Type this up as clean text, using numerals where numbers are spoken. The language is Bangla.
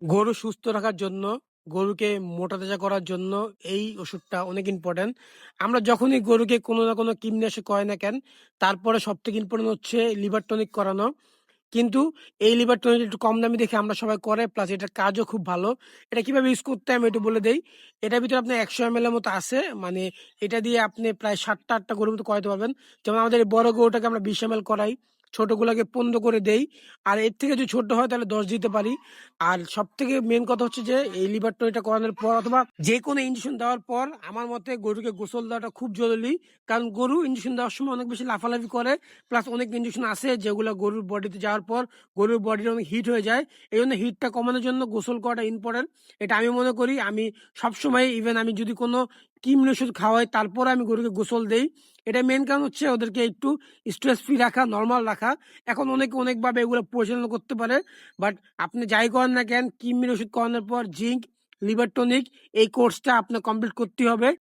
গরু সুস্থ রাখার জন্য, গরুকে মোটা তাজা করার জন্য এই ওষুধটা অনেক ইম্পর্টেন্ট। আমরা যখনই গরুকে কোনো না কোনো কীটনাশক করাই না কেন, তারপরে সবথেকে ইম্পর্টেন্ট হচ্ছে লিভার টনিক করানো। কিন্তু এই লিভার টনিক একটু কম দামি দেখে আমরা সবাই করে, প্লাস এটার কাজও খুব ভালো। এটা কিভাবে ইউজ করতে হয় আমি একটু বলে দেই। এটার ভিতরে আপনার 100 ml এর মতো আছে। মানে এটা দিয়ে আপনি প্রায় 7টা 8টা গরুর মতো করাইতে পারবেন। যেমন আমাদের এই বড় গরুটাকে আমরা 20 ml করাই, ছোটগুলোকে 15 করে দেই। আর এর থেকে যদি ছোট হয় তাহলে 10 দিতে পারি। আর সব থেকে মেন কথা হচ্ছে যে এই লিভার টনিকটা করানোর পর অথবা যে কোনো ইনজেকশন দেওয়ার পর আমার মতে গরুকে গোসল দেওয়াটা খুব জরুরি। কারণ গরু ইনজেকশন দেওয়ার সময় অনেক বেশি লাফালাফি করে, প্লাস অনেক ইনজেকশন আছে যেগুলো গরুর বডিতে যাওয়ার পর গরুর বডিটা অনেক হিট হয়ে যায়। এই জন্য হিটটা কমানোর জন্য গোসল করাটা ইম্পর্টেন্ট। এটা আমি মনে করি। আমি সবসময় ইভেন আমি যদি কোনো কৃমি ওষুধ খাওয়াই তারপরে আমি গরুকে গোসল দেই। এটা মেন কারণ হচ্ছে ওদেরকে একটু স্ট্রেস ফ্রি রাখা, নর্মাল রাখা। এখন অনেকে অনেকভাবে এগুলো পরিচালনা করতে পারে, বাট আপনি যাই করেন না কেন, কৃমির ওষুধ করানোর পর জিঙ্ক, লিভার টনিক এই কোর্সটা আপনার কমপ্লিট করতে হবে।